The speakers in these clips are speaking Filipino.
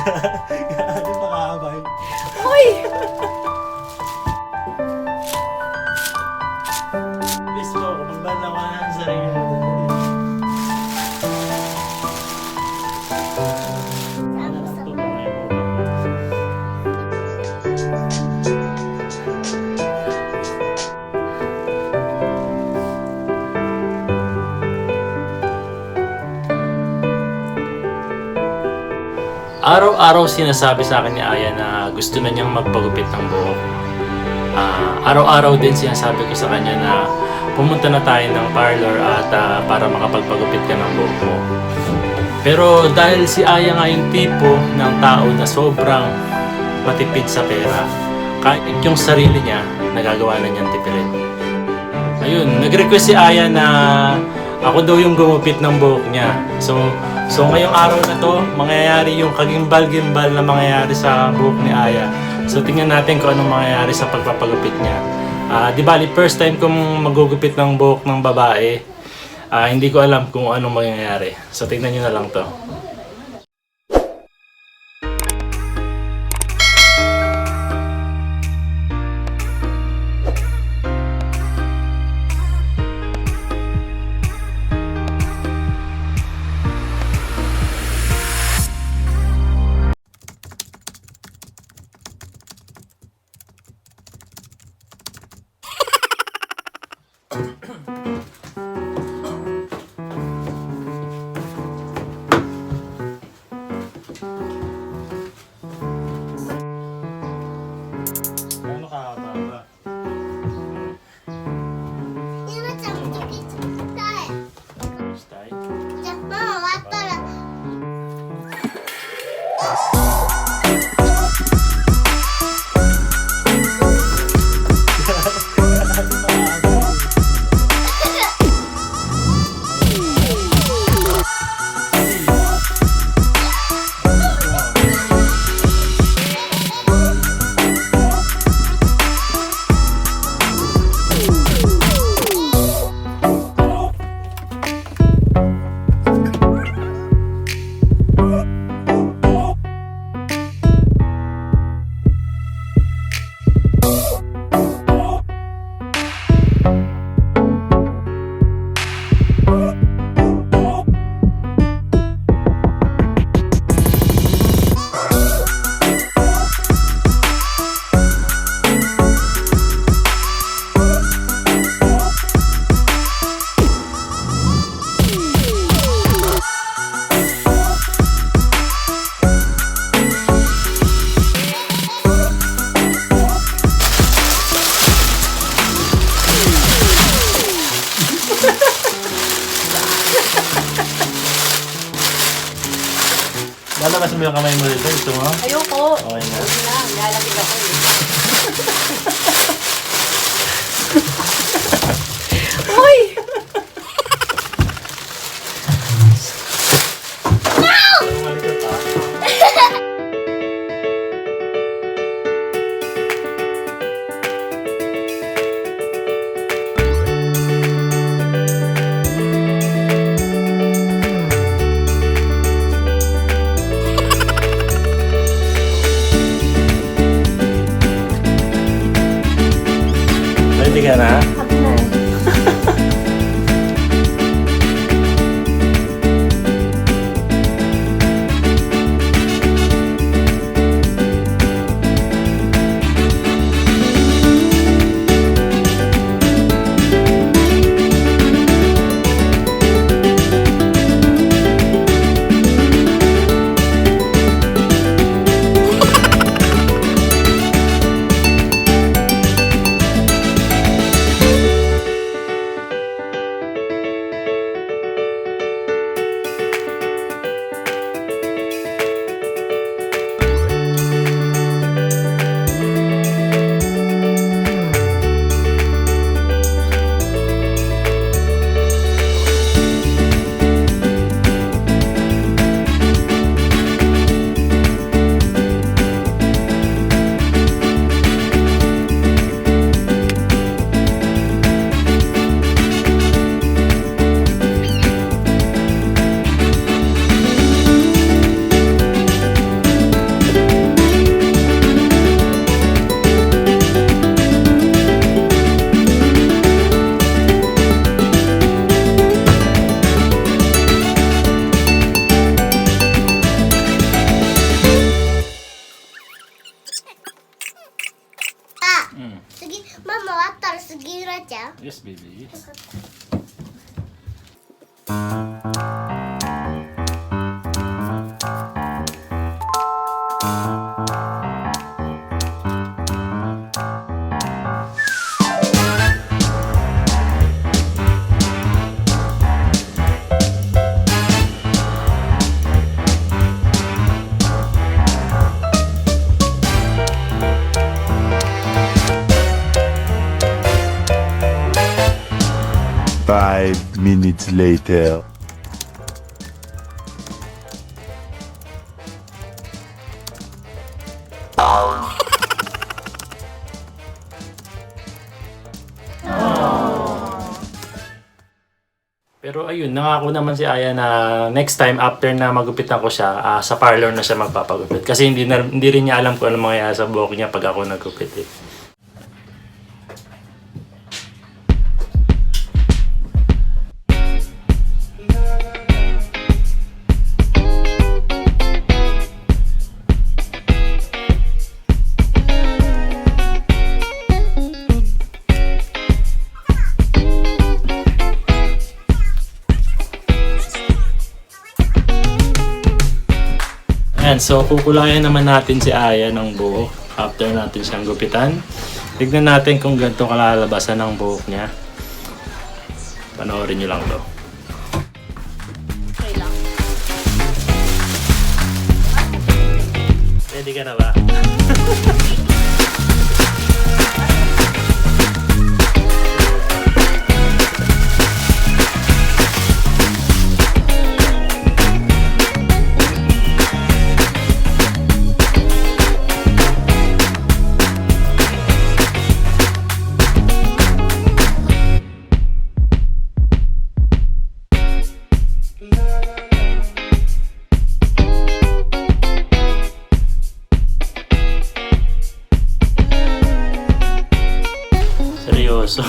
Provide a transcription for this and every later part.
Gaano makakaba yun? Hoy! Miss mo, kung bala ka na sa sarili mo. Ano lang ito, mga emo. Araw-araw sinasabi sa akin ni Aya na gusto na niyang magpagupit ng buhok. Araw-araw din sinasabi ko sa kanya na pumunta na tayo ng parlor at para makapagpagupit ka ng buhok mo. Pero dahil si Aya nga yung tipo ng tao na sobrang matipid sa pera, kahit yung sarili niya, nagagawa na niyang tipirin. Ayun, nag-request si Aya na ako daw yung gumupit ng buhok niya. So ngayong araw na to, mangyayari yung kagimbal-gimbal na mangyayari sa buhok ni Aya. So tingnan natin kung anong mangyayari sa pagpapagupit niya. Di bali, first time kong magugupit ng buhok ng babae. Hindi ko alam kung anong mangyayari. So tingnan nyo na lang to. Ano ka ba? ゆめちゃん時作りたい。 Stay. じゃあママ終わったら。 Lalabas mo yung kamay mo dito. Gusto mo? Ayoko. Okay na. Huwag na, lalapit ako eh. Hoy! Malikot pa. Ready ka na? Happy na eh. ちゃう Yes, baby. Five minutes later. Pero ayun, nangako naman si Aya na next time after na magupitan ko siya, sa parlor na siya magpapagupit. Kasi hindi rin niya alam kung ano mangyayari sa buhok niya pag ako nagupit eh. Ayan, so kukulayan naman natin si Aya ng buhok after natin siyang gupitan. Tignan natin kung ganito kalalabasan ng buhok niya. Panoorin niyo lang to. Okay lang. Ready ka na ba? Seryoso.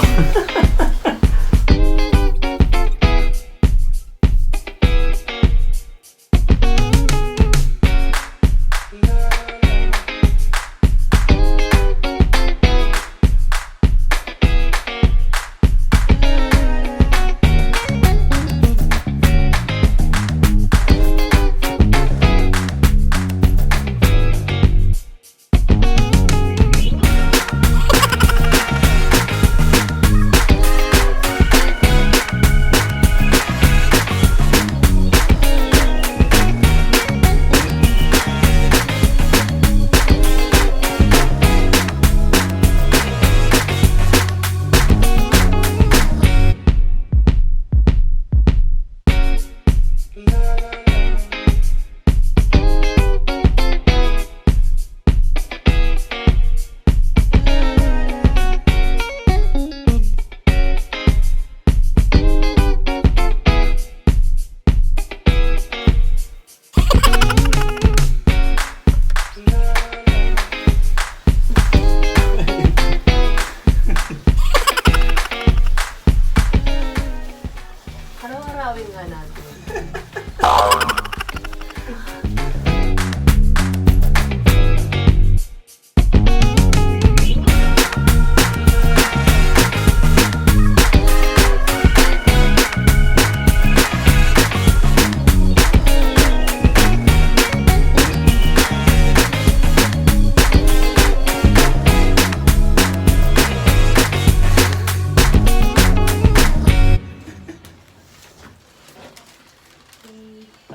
Araw-arawin nga natin.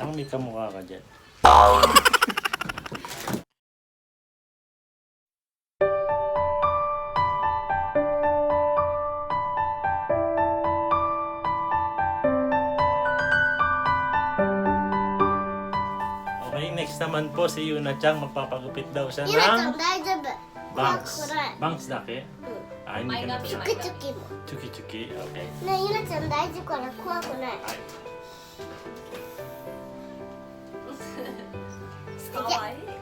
Ang may kamukha ka dyan. Okay, next naman po si Yuna Chang. Magpapagupit daw siya ゆなちゃ ng ん大丈夫 bangs. 怖くない Bangs dake? Ah, hindi ka naチュ pala. キチュキも Chuki-chuki, okay. ねえゆなちゃん大丈夫から怖くない Ay. かわいい。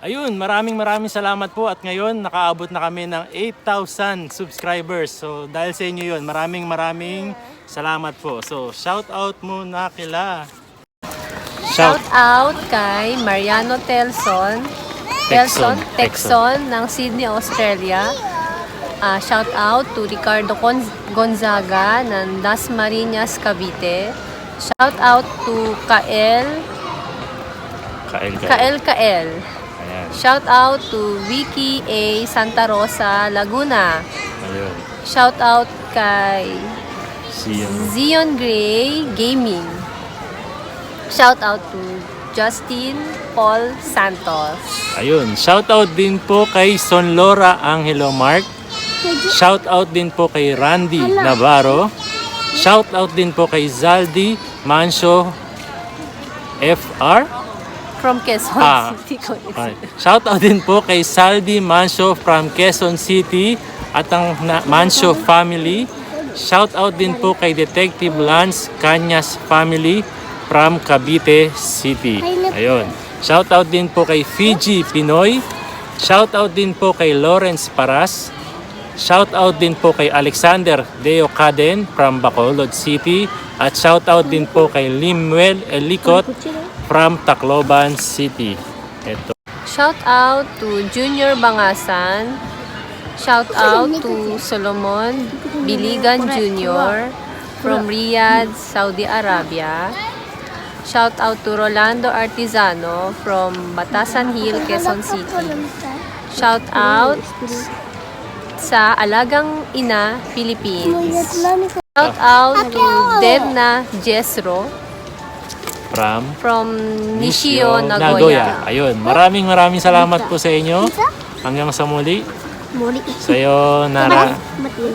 Ayun, maraming salamat po at ngayon nakaabot na kami ng 8,000 subscribers. So dahil sa inyo yun, maraming salamat po. So shout out muna kila. Shout out kay Mariano Telson ng Sydney, Australia. Shout out to Ricardo Gonzaga ng Dasmariñas, Cavite. Shout out to Kael. Ayan. Shout out to Vicky A. Santa Rosa, Laguna. Ayun. Shout out kay Siyan. Zion Gray Gaming. Shout out to Justin Paul Santos. Ayun, shoutout din po kay Sonlora Angelo Mark. Shoutout din po kay Randy Navarro. Shoutout din po kay Zaldi Mancio FR. From Quezon Ah. City. Okay. Shoutout din po kay Saldi Mancio from Quezon City at ang Mancio family. Shoutout din po kay Detective Lance Cañas family from Cavite City. Ayun. Shoutout din po kay Fiji Pinoy. Shoutout din po kay Lawrence Paras. Shoutout din po kay Alexander Deo Caden from Bacolod City. At shoutout din po kay Limuel Elicot from Tacloban City. Ito. Shout out to Junior Bangasan. Shout out to Solomon Biligan Jr. from Riyadh, Saudi Arabia. Shout out to Rolando Artizano from Batasan Hill, Quezon City. Shout out sa Alagang Ina, Philippines. Shout out to Dedna Jesro From Nishio, Nagoya. Ayun, maraming salamat po sa inyo. Hanggang sa muli. Sayonara. Mati.